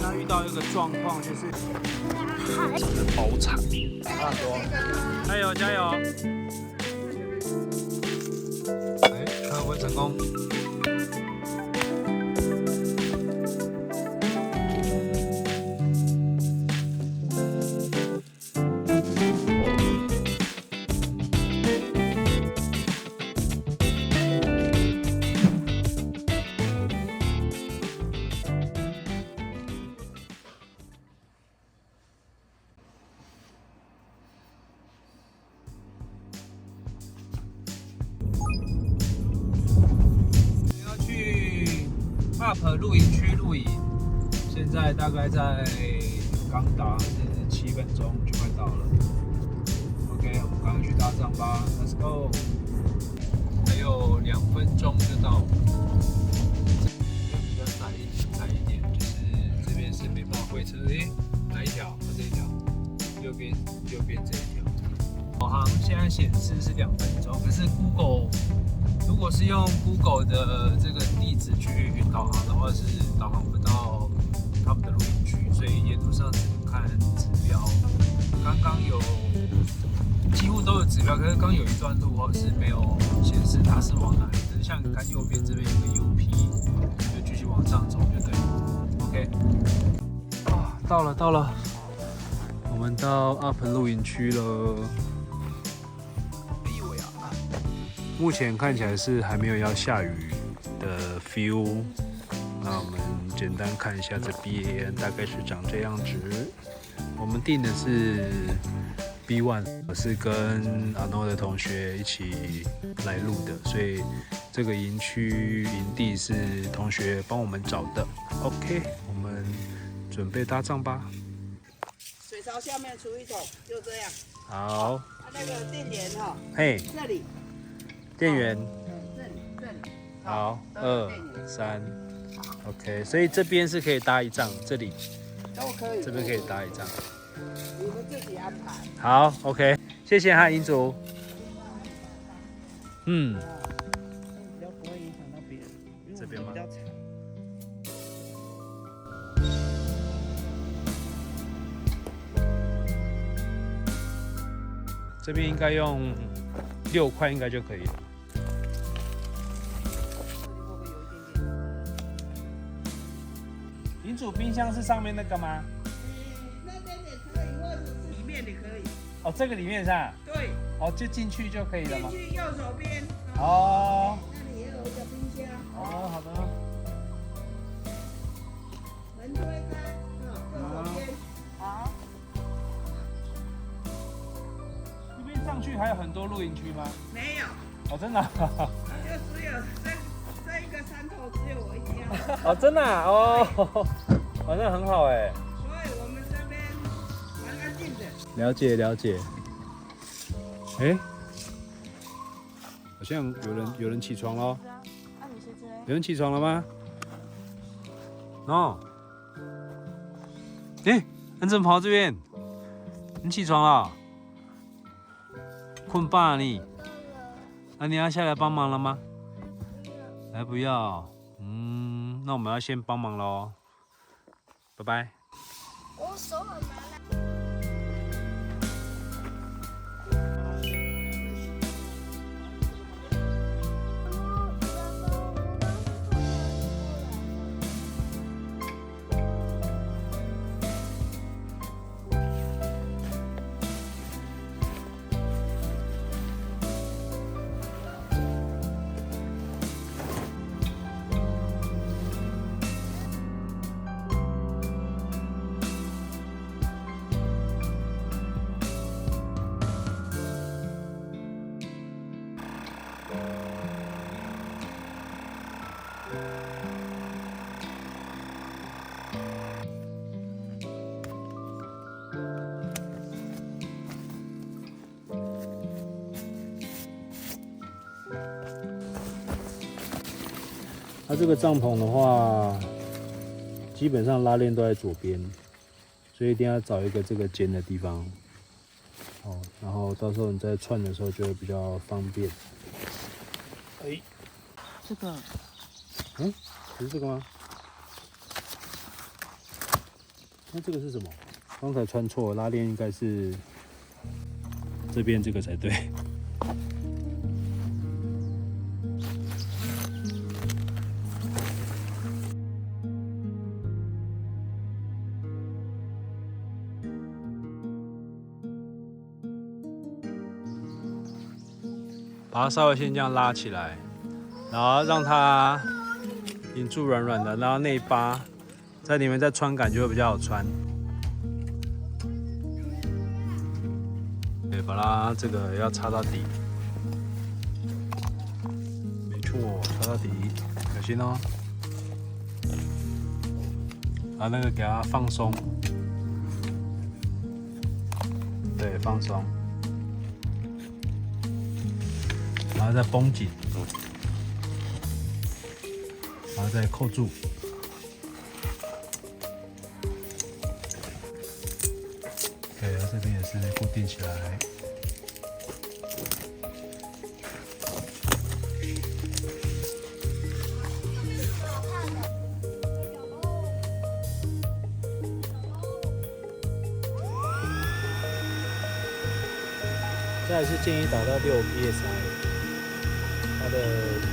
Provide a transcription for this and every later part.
那遇到一个状况就是，真的包场，差不多，加油加油！哎，看会不会成功？UP 露营区露营，现在大概在刚打7分钟就快到了。OK， 我们赶快去搭帐吧 ，Let's go！ 还有2分钟就到。比较窄一点，就是这边是没办法会车，哪一条？这一条，右边这一条。导航现在显示是2分钟，可是 Google。如果是用 Google 的这个地址去导航的话，是导航不到他们的露营区，所以沿途上只能看指标。刚刚几乎都有指标，可是刚有一段路是没有显示它是往哪里的。像你看右边这边有个 UP， 就继续往上走就对了。OK， 到了，我们到 UP 露营区了。目前看起来是还没有要下雨的 feel， 那我们简单看一下这边大概是长这样子。我们订的是 B1， 我是跟阿诺的同学一起来录的，所以这个营地是同学帮我们找的。OK， 我们准备搭帐吧。水槽下面出一桶，就这样。好。那个电源哈，嘿，这里。电源，这里，好，2、3 ，OK， 所以这边是可以搭一帐，这里都可以，这边可以搭一帐，你们自己安排。好 ，OK， 谢谢哈，营主。比较不会影响到别人，因为这边吗？比较长。这边应该用6块应该就可以了。营主冰箱是上面那个吗？那边也可以，或者是里面也可以。哦，这个里面是吧？对。哦，就进去就可以了吗？进去右手边。哦。那里也有一个冰箱。哦，好的。门推开，右手边。好。这边上去还有很多露营区吗？没有。哦，真的。就只有这一个山头只有我一家。哦，真的啊？哦，好像很好哎。所以我们这边蛮安静的。了解。哎，好像有人起床了。有人起床了吗？哦。哎，安正跑这边，你起床了？困吧你？那你要下来帮忙了吗？还不要。那我们要先帮忙咯。拜拜。我手很麻了。它这个帐篷的话，基本上拉链都在左边，所以一定要找一个这个尖的地方，然后到时候你在串的时候就会比较方便。这个，不是这个吗？那这个是什么？刚才穿错，拉链应该是这边这个才对。把它稍微先这样拉起来，然后让它引住软软的，然后内八在里面再穿感觉会比较好穿。对，把它这个要插到底，没错，插到底，小心哦。把那个给它放松，对，放松。然后再绷紧，然后再扣住。对，然后这边也是固定起来。再来是建议打到6 PSI。它的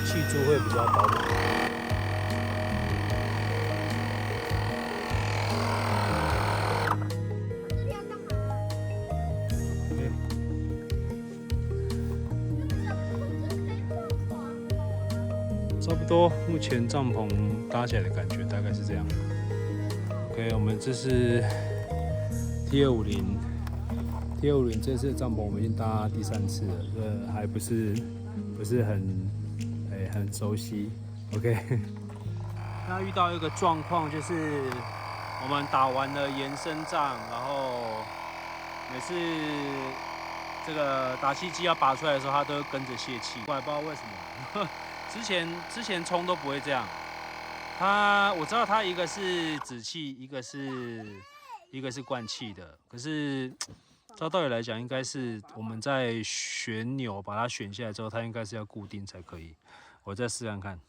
气柱会比较饱满。差不多，目前帐篷搭起来的感觉大概是这样。OK， 我们这是 T250，T250这次的帐篷我们已经搭第3次了，这还不是很熟悉。OK， 那遇到一个状况就是我们打完了延伸帐，然后每次这个打气机要拔出来的时候，它都会跟着泄气，我也不知道为什么。之前冲都不会这样。我知道它一个是止气，一个是灌气的，可是照道理来讲，应该是我们在旋钮把它旋下来之后，它应该是要固定才可以。我再试看看。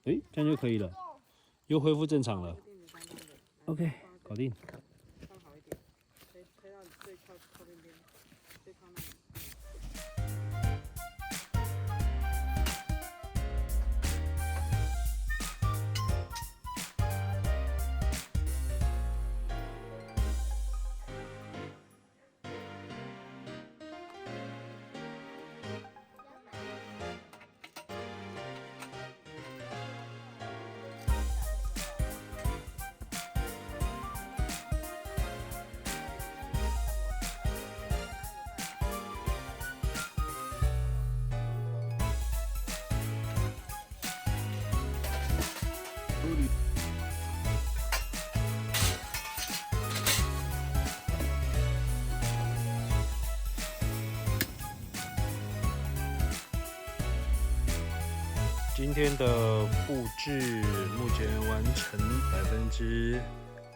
这样就可以了，又恢复正常了。OK， 搞定。今天的布置目前完成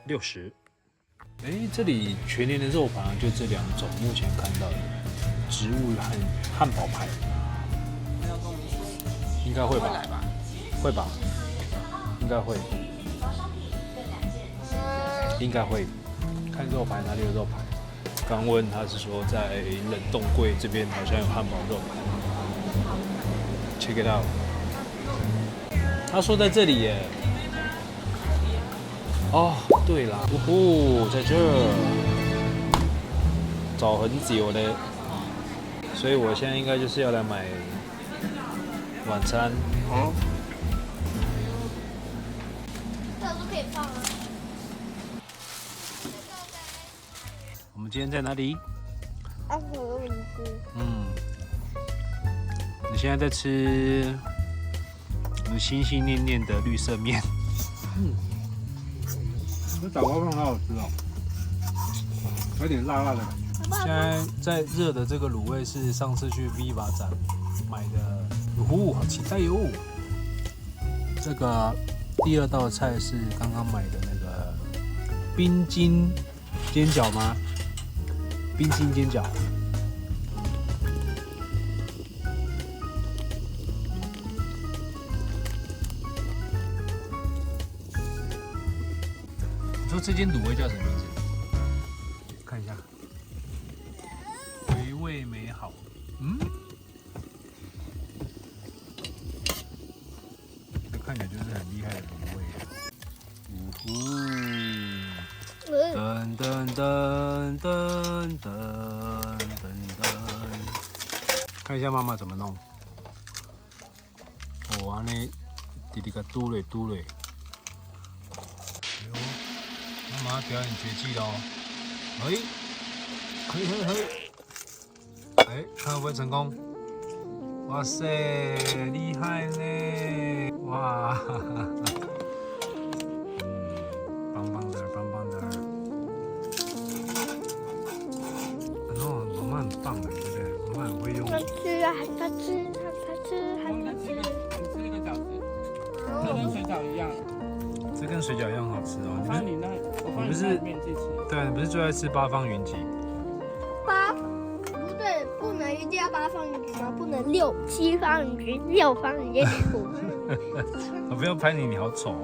60%。这里全年的肉盘就这2种，目前看到的植物和汉堡排，应该会吧？会吧？应该会，应该会。看肉排哪里有肉排？刚问他是说在冷冻柜这边好像有汉堡肉排。Check it out。他说在这里耶。哦，对啦，在这儿，找很久嘞，所以我现在应该就是要来买晚餐。这都可以放啊。我们今天在哪里？阿婆的名字。你现在在吃你心心念念的绿色面。这打包饭好好吃哦，有点辣辣的感觉。现在在热的这个卤味是上次去 Viva 展买的，好期待哟！这个第2道菜是刚刚买的那个冰筋煎饺吗？冰心煎饺。说这间卤味叫什么名字？看一下，回味美好。这看起来就是很厉害的卤味。噔噔噔噔噔噔噔，看一下妈妈怎么弄。哦，安尼直直个嘟嘞嘟嘞。妈妈表演绝技喽！嘿，看会不会成功？哇塞，厉害呢！哇，棒棒的，棒棒的。哦，妈妈很棒的，对不对？妈妈很会用。他吃啊，他吃，他吃，他吃。你吃一个饺子，这跟水饺一样。这跟水饺一样好吃哦。放你那，我放你那里面自己吃。对，你不是最爱吃八方云集？不对，不能一定要八方云集吗？不能7方云集、6方云集、5方云集。我不要拍你，你好丑。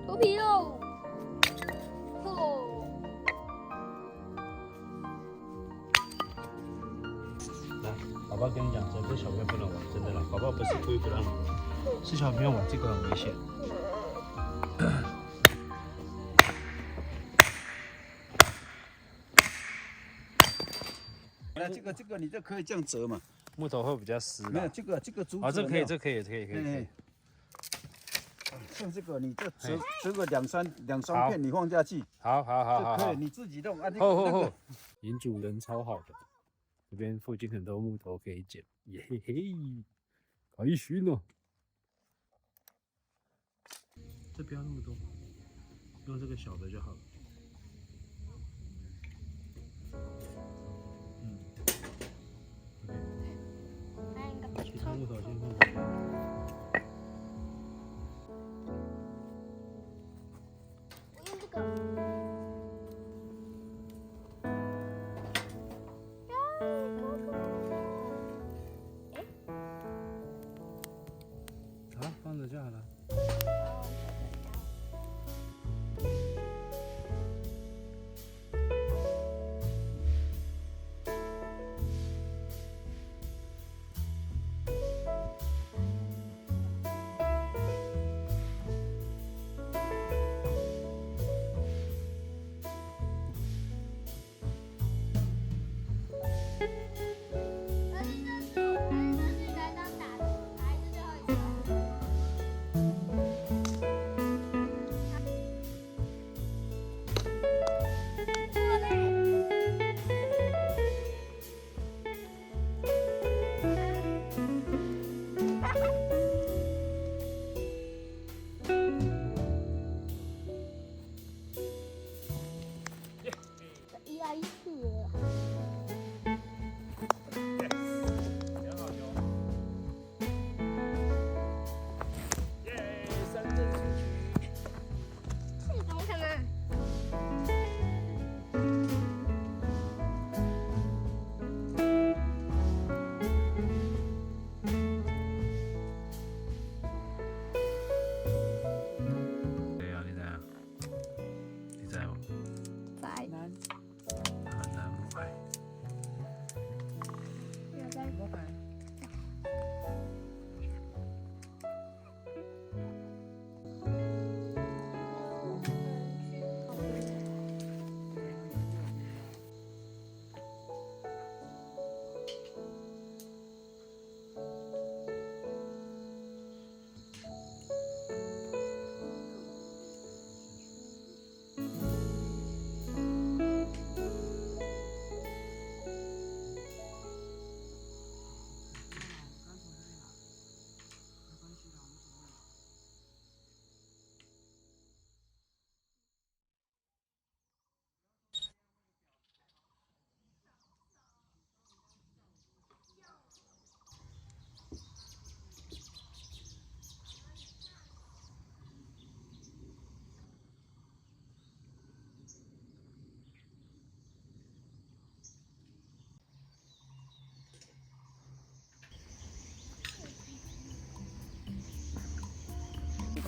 脱皮喽！哦，来，宝宝跟你讲，这小朋友不能玩，真的啦，宝宝不是故意不让你玩，是小朋友玩这个很危险。那这个你这可以这样折嘛？木头会比较湿没有啦。这个竹子。啊，这可以，这可以，可以。像这个你这折个两三片，你放下去。好，这可以，你自己弄啊。好。银主人超好的，这边附近很多木头可以捡，耶嘿嘿，开心哦。这不要那么多，用这个小的就好了。其他木头先放这边。我用这个。好，放着就好了。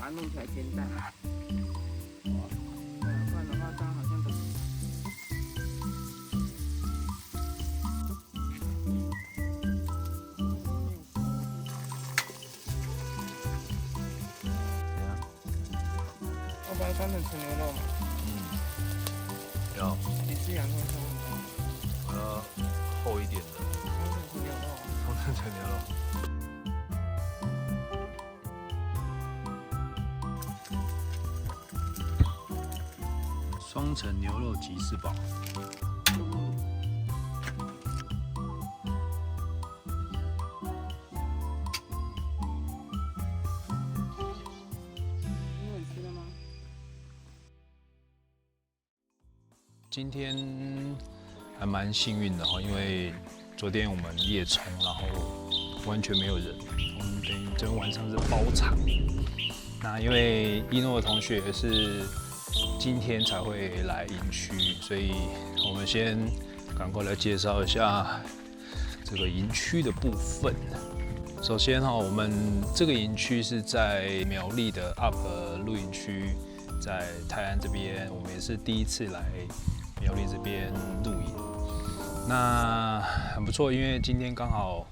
把它弄起来煎蛋。对啊，不然的话这样好像不行。要不然三层纯牛肉嘛？要你吃洋葱烧吗？厚一点的三层纯牛肉啊。双层纯牛肉。双层牛肉吉士堡。你吃了吗？今天还蛮幸运的哈，因为昨天我们夜冲，然后完全没有人，我们等于昨天晚上是包场。那因为一诺的同学是今天才会来营区，所以我们先赶快来介绍一下这个营区的部分。首先哈，我们这个营区是在苗栗的 UP 露营区，在泰安这边，我们也是第一次来苗栗这边露营。那很不错，因为今天刚好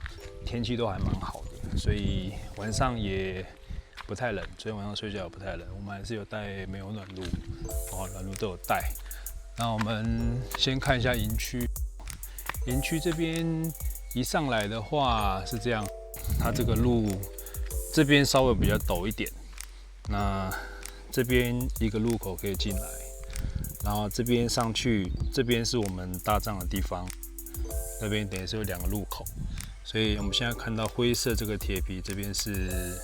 天气都还蛮好的，所以晚上也不太冷，昨天晚上睡觉也不太冷。我们还是有带没有暖炉，暖炉都有带。那我们先看一下营区，营区这边一上来的话是这样，它这个路这边稍微比较陡一点，那这边一个路口可以进来，然后这边上去，这边是我们搭帐的地方，那边等于是有2个路口，所以我们现在看到灰色这个铁皮，这边是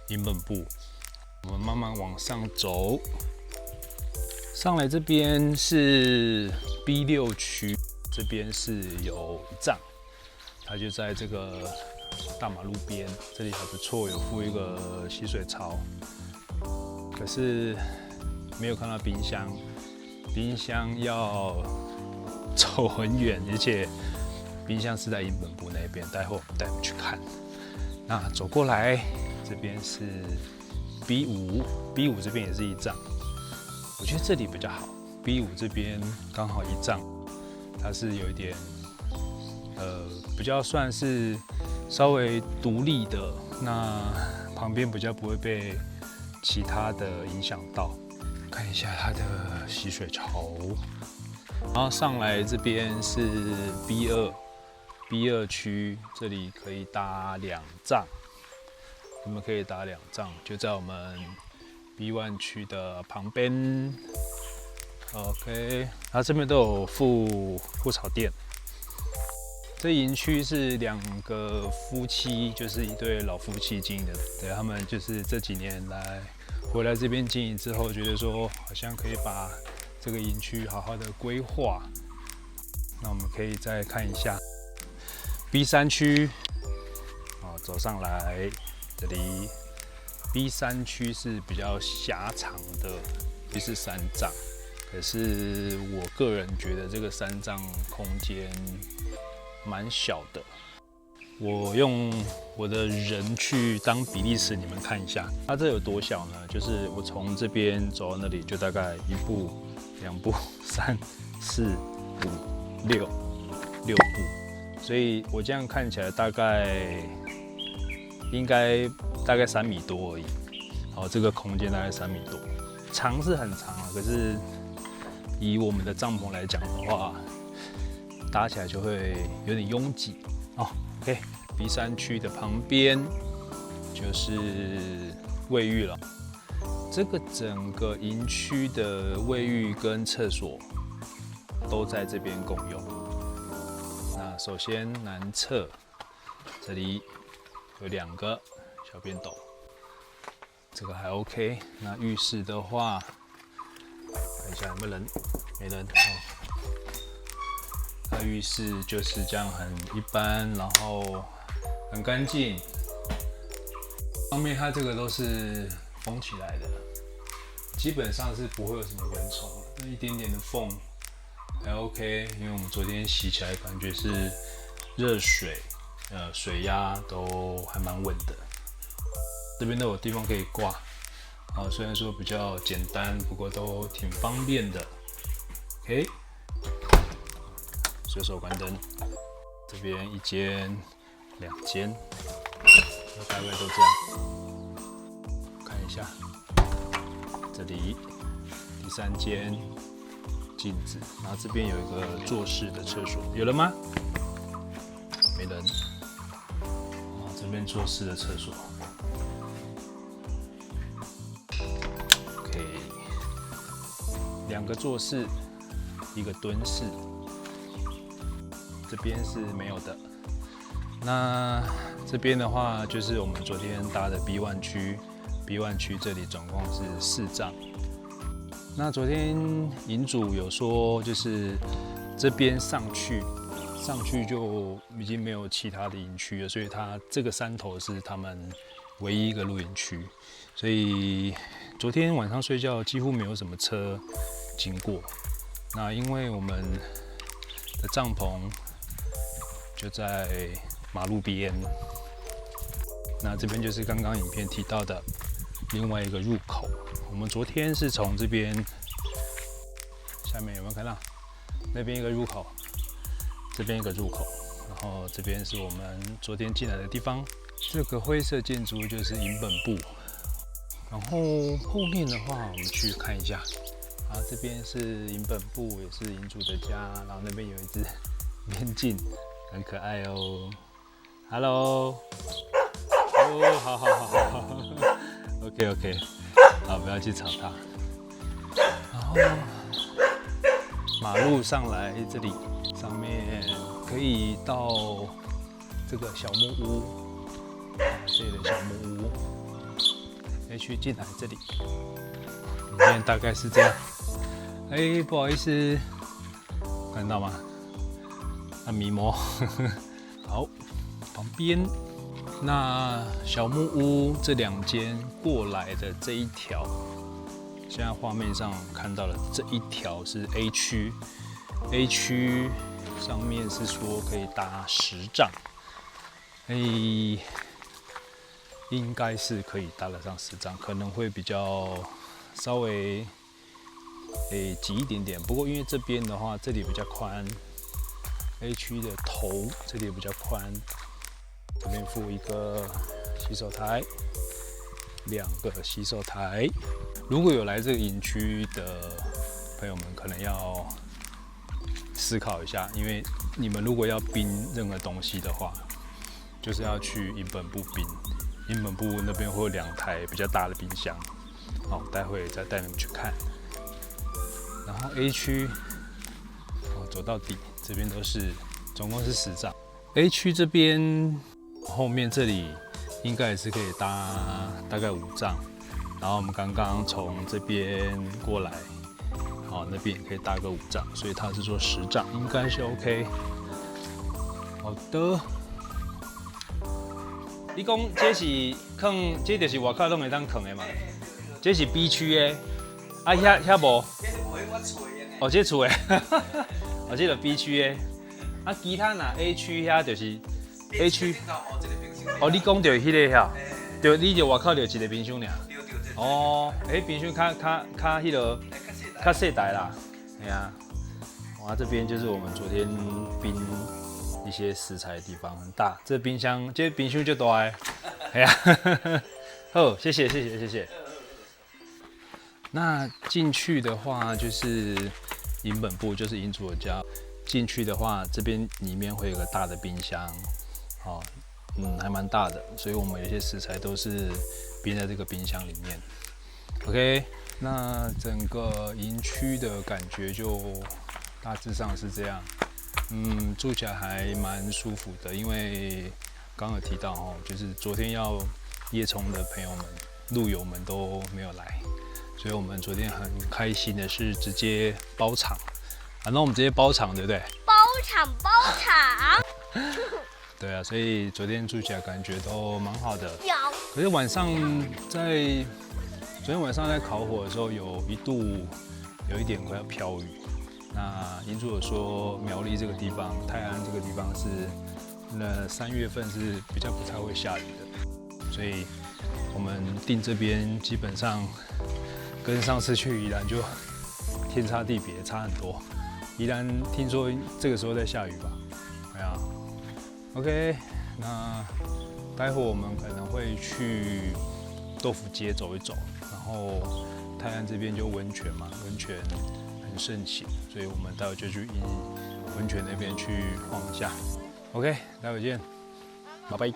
营本部，我们慢慢往上走，上来这边是 B6 区，这边是有帐，它就在这个大马路边，这里还不错，有附一个洗水槽，可是没有看到冰箱，冰箱要走很远，而且冰箱是在营本部那边，待会我们带你们去看。那走过来，这边是 B5 这边也是一帐，我觉得这里比较好。B5 这边刚好一帐，它是有一点比较算是稍微独立的，那旁边比较不会被其他的影响到。看一下它的洗水槽，然后上来这边是 B2 区，这里可以搭2帐，你们可以搭2帐，就在我们 B1 区的旁边。OK， 它这边都有附草垫。这营区是2个夫妻，就是一对老夫妻经营的，对，他们就是这几年来回来这边经营之后，觉得说好像可以把这个营区好好的规划。那我们可以再看一下 B3 区，走上来这里 B3 区是比较狭长的，就是3帐，可是我个人觉得这个3帐空间蛮小的。我用我的人去当比例尺，你们看一下，它这有多小呢？就是我从这边走到那里，就大概1步、2步、3、4、5、6步，所以我这样看起来大概应该大概3米多而已。这个空间大概3米多，长是很长啊，可是以我们的帐篷来讲的话，搭起来就会有点拥挤OK， B3 区的旁边就是卫浴了。这个整个营区的卫浴跟厕所都在这边共用。那首先南侧这里有2个小便斗，这个还 OK。那浴室的话，看一下有没有人，没人那浴室就是这样很一般，然后很干净。方面它这个都是封起来的，基本上是不会有什么蚊虫，那一点点的缝还 OK， 因为我们昨天洗起来感觉是热水，水压都还蛮稳的。这边都有地方可以挂，好，虽然说比较简单，不过都挺方便的。OK， 随手关灯，这边1间、2间，大概都这样。看一下，这里第3间镜子，然后这边有一个坐式的厕所，有人吗？没人。这边坐式的厕所。OK， 2个坐式，1个蹲式。这边是没有的。那这边的话，就是我们昨天搭的 B1 区。B1 区这里总共是4帐。那昨天营主有说，就是这边上去就已经没有其他的营区了，所以它这个山头是他们唯一一个露营区。所以昨天晚上睡觉几乎没有什么车经过。那因为我们的帐篷就在马路边，那这边就是刚刚影片提到的另外一个入口。我们昨天是从这边下面有没有看到？那边一个入口，这边一个入口，然后这边是我们昨天进来的地方。这个灰色建筑就是营本部，然后后面的话我们去看一下。啊，这边是营本部，也是营主的家，然后那边有一只边境，很可爱哦。Hello， 哦，好 ，OK， 好，不要去吵它。然后马路上来这里，上面可以到这个小木屋，这里的小木屋，可以去进来这里。里面大概是这样。哎，不好意思，看到吗？迷蒙。好，旁边那小木屋这2间过来的这一条，现在画面上看到的这一条是 A 区。A 区上面是说可以搭10帐，应该是可以搭得上10帐，可能会比较稍微挤一点点。不过因为这边的话，这里比较宽 ，A 区的头这里比较宽，这边附一个洗手台，2个洗手台。如果有来这个营区的朋友们，可能要思考一下，因为你们如果要冰任何东西的话，就是要去营本部冰。营本部那边会有2台比较大的冰箱，好，待会再带你们去看。然后 A 区，走到底，这边都是总共是10帐。A 区这边后面这里应该也是可以搭大概5帐，然后我们刚刚从这边过来，好，那边也可以搭个5帐，所以他是说10帐，应该是 OK。好的。你讲这是放，这就是外口拢会当放的嘛？这是 B 区的，啊遐无？哦，这厝的，哦，这个 B 区的，啊，其他那 A 区遐就是 A 区。哦，你讲到迄个遐，就你就外口就一个冰箱尔。哦，冰箱较迄个较细台啦，哎呀，哇，这边就是我们昨天冰一些食材的地方，很大。这冰箱，这冰箱就大哎，哎呀，好，谢谢。那进去的话，就是营本部，就是营主的家。进去的话，这边里面会有个大的冰箱，哦，还蛮大的，所以我们有些食材都是冰在这个冰箱里面。OK， 那整个营区的感觉就大致上是这样。住起来还蛮舒服的，因为刚刚有提到哦，就是昨天要夜冲的朋友们、路友们都没有来，所以我们昨天很开心的是直接包场，那我们直接包场，对不对？包场。对啊，所以昨天住起来感觉都蛮好的。有。可是晚上昨天晚上在烤火的时候，有一度有一点快要飘雨。那营主有说，苗栗这个地方、泰安这个地方是，3月份是比较不太会下雨的，所以我们订这边基本上跟上次去宜兰就天差地别，差很多。宜兰听说这个时候在下雨吧？哎呀 ，OK， 那待会我们可能会去豆腐街走一走，然后泰安这边就温泉嘛，温泉很盛行，所以我们待会就去温泉那边去晃一下。OK， 待会见，拜拜。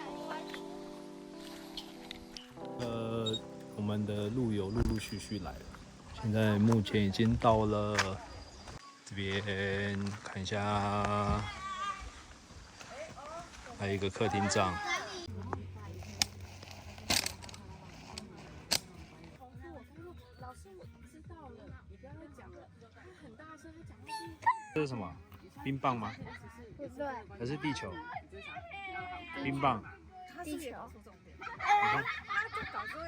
我们的路友陆陆续续来了，现在目前已经到了这边，看一下，还有一个客厅帐。这是什么？冰棒吗？不对，还是地球？冰棒。地球。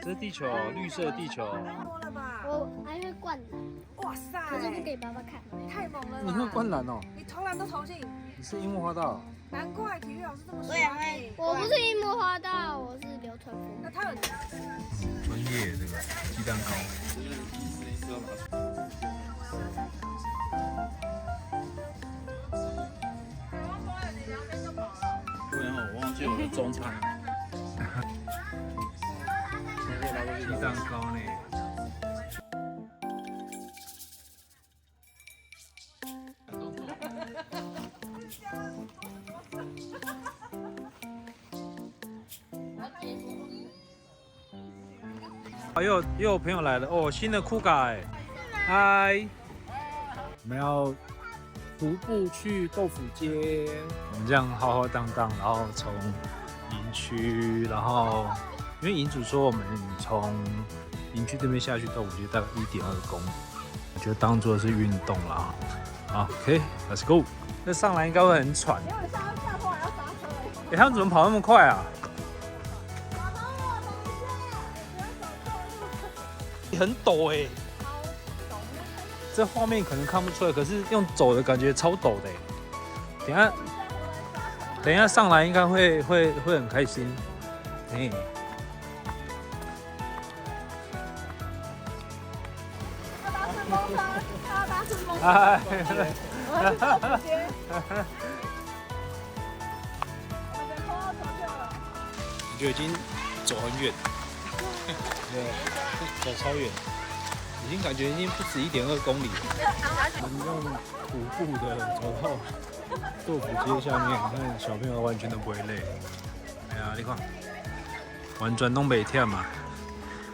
这是地球，绿色地球。我还会灌篮，哇塞！可是不给爸爸看。太猛了！你会灌篮哦？你投篮都投进，你是樱木花道？难怪体育老师这么喜我也欢你。我不是樱木花道，我是流川枫。那他有专业这个鸡蛋糕。对哦，我忘记我的中餐。鸡蛋糕呢？又有朋友来了哦，新的酷咖哎，嗨！我们要徒步去豆腐街，我们这样浩浩荡荡，然后从营区，然后因为营主说我们从营区这边下去豆腐街大概1.2公里，我觉得当做是运动啦。好 ，OK，Let's go。那上来应该会很喘。哎，他们怎么跑那么快啊？很陡哎，这画面可能看不出来，可是用走的感觉超陡的哎。等一下上来应该会很开心。哎，哎，我觉得已经走很远，对，走超远，已经感觉已经不止1.2公里了。我们用徒步的走到豆腐街下面，看小朋友完全都不会累。哎呀，你看，完全东北跳嘛。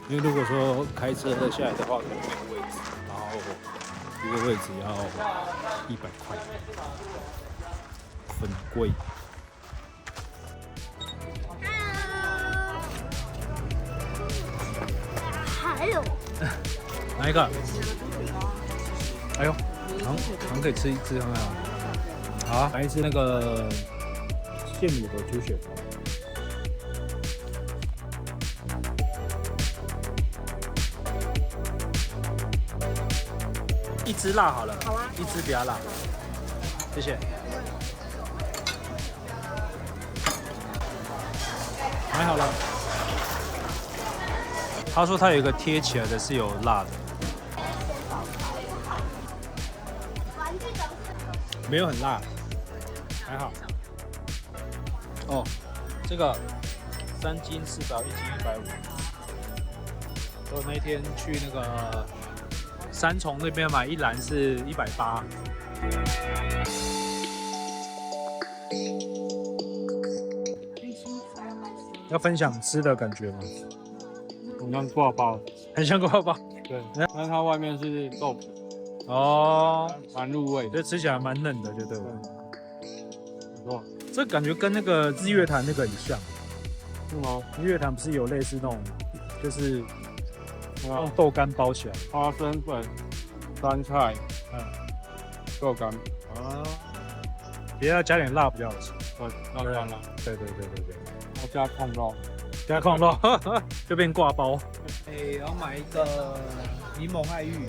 因为如果说开车下来的话，可能没有位置，然后一个位置要100块，很贵。还有哪一个？哎呦，好像可以吃看看啊。好，来一次那个现卤的猪血糕。一支辣好了，好啊，一支比较辣，谢谢。买好了。他说他有一个贴起来的是有辣的，没有很辣，还好。哦，这个3斤400，1斤150。我那天去那个三重那边买一篮是180。要分享吃的感觉吗？很像挂包，很像挂包。对，但它外面是豆腐，哦，蛮入味的，这吃起来蛮嫩的，就对了。不错。这感觉跟那个日月潭那个很像。是吗？日月潭不是有类似那种，就是用豆干包起来，花生粉、酸菜，豆干。啊，别要加点辣比较好吃。对，当然了。对。要加控肉，加控肉就变挂包。我要买一个柠檬爱玉，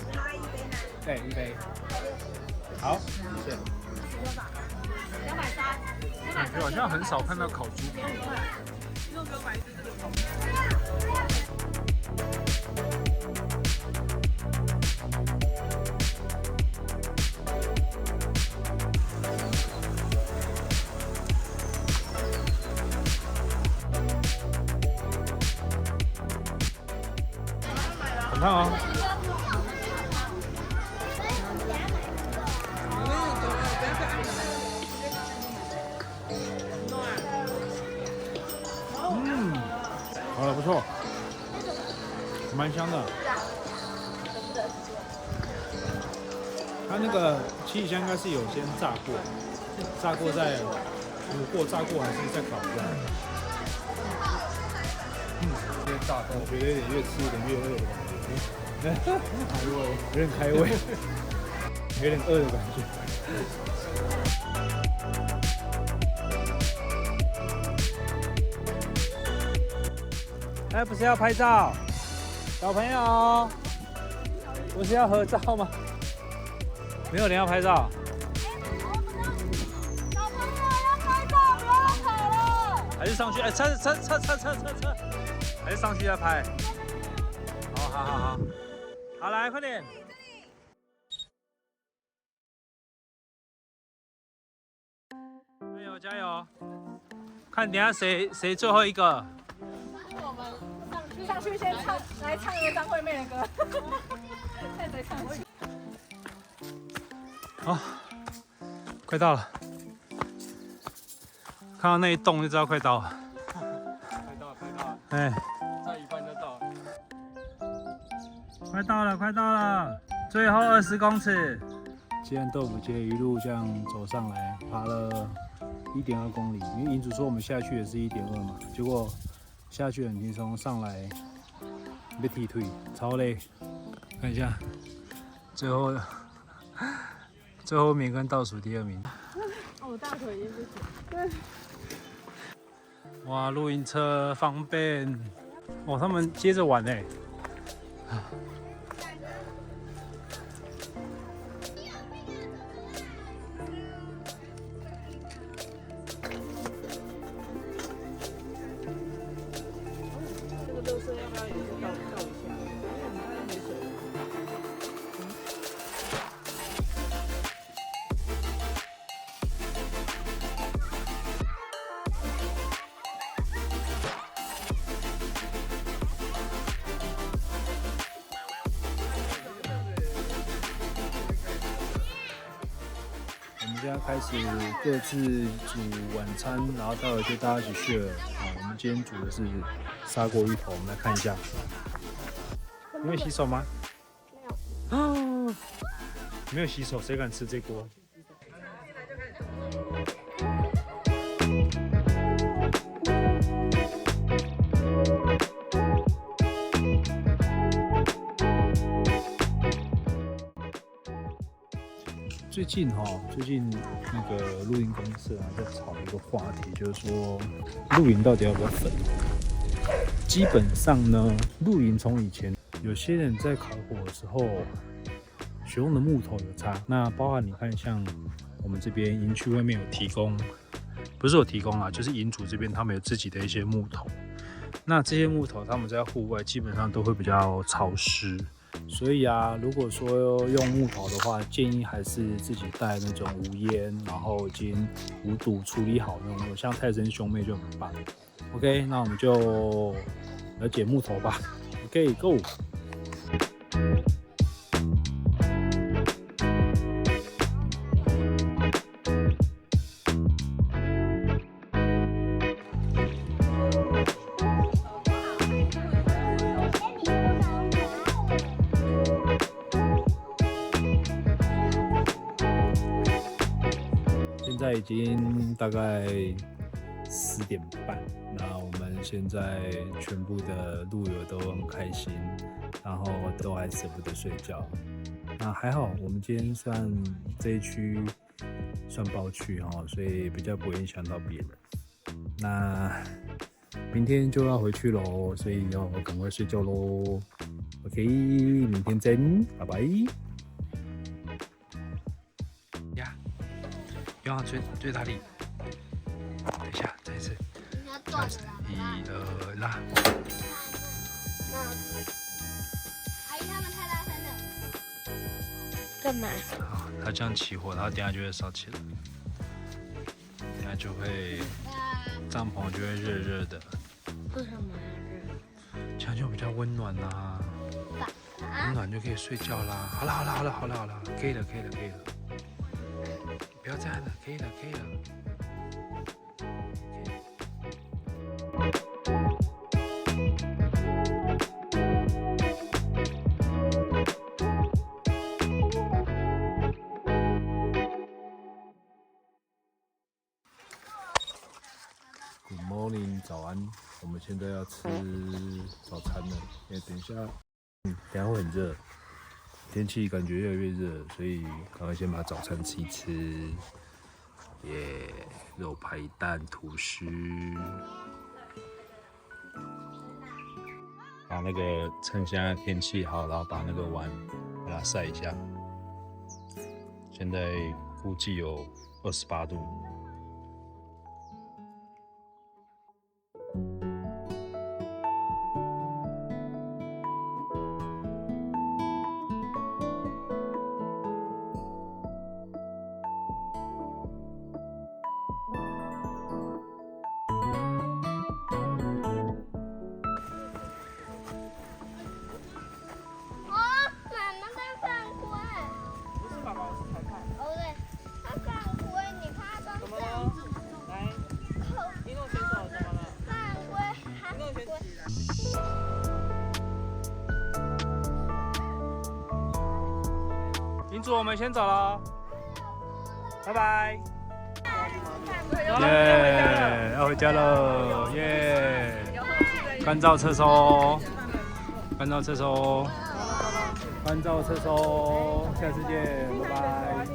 对，1杯。好，谢谢。感觉好像很少看到烤猪皮。很烫哦。好了，不错，蛮香的。它那个七里香应该是有先炸过再煮过、炸过还是再烤过？越炸我觉得有点越吃有点越饿的感觉，开胃，有点开胃，有点饿的感觉。哎，不是要拍照，小朋友，不是要合照吗？没有人要拍照。小朋友要拍照，不要跑了。还是上去？哎，车，还是上去再拍。好，好，来，快点。加油！看等下谁最后一个。我们上去先唱一个张惠妹的歌，再上去。好，快到了。看到那一洞就知道快到了。快到了，哎，差一半就到了。快到了，最后20公尺。既然豆腐街一路这样走上来，爬了1.2公里，因为营主说我们下去也是1.2嘛，结果下去很轻松，上来被踢腿，超累。看一下，最后面跟倒数第2名。我大腿已经不行。哇，露营车方便，哦，他们接着玩哎。这个垃圾要不要也倒一下？因为你看没水。我们现在开始各自煮晚餐，然后待会就大家一起share。好，我们今天煮的是砂锅鱼头，我们来看一下。你会洗手吗？没有。没有洗手，谁敢吃这锅？最近那个露营公司在吵一个话题，就是说露营到底要不要分？基本上呢，露营从以前有些人在烤火的时候使用的木头有差，那包含你看像我们这边营区外面有提供，不是有提供啊，就是营主这边他们有自己的一些木头，那这些木头他们在户外基本上都会比较潮湿。所以啊，如果说用木头的话，建议还是自己带那种无烟，然后已经无毒处理好那种，像泰森兄妹就很棒。OK， 那我们就来捡木头吧。OK，Go。现在已经大概4点半，那我们现在全部的路友都很开心，然后都还舍不得睡觉。那还好，我们今天算这一区算包区哈，所以比较不会影响到别人。那明天就要回去喽，所以要赶快睡觉喽。OK， 明天见，拜拜。不要最大力，等一下，再一次，你要断了啦。 1、2，拉。阿姨他们太大声了。干嘛？好，它这样起火，它等下就会烧起来，等下就会帐篷就会热热的。为什么要热？这样就比较温暖啦。很暖就可以睡觉啦。好了，可以了，不要这样了，可以了。Good morning， 早安。我们现在要吃早餐了，因为等一下会很热，天气感觉越来越热，所以赶快先把早餐吃一吃。耶，肉排蛋吐司。把那个趁现在天气好，然后把那个碗把它晒一下。现在估计有28度。银主，我们先走了，拜拜。耶，要回家了，耶！干燥车收，下次见，拜拜。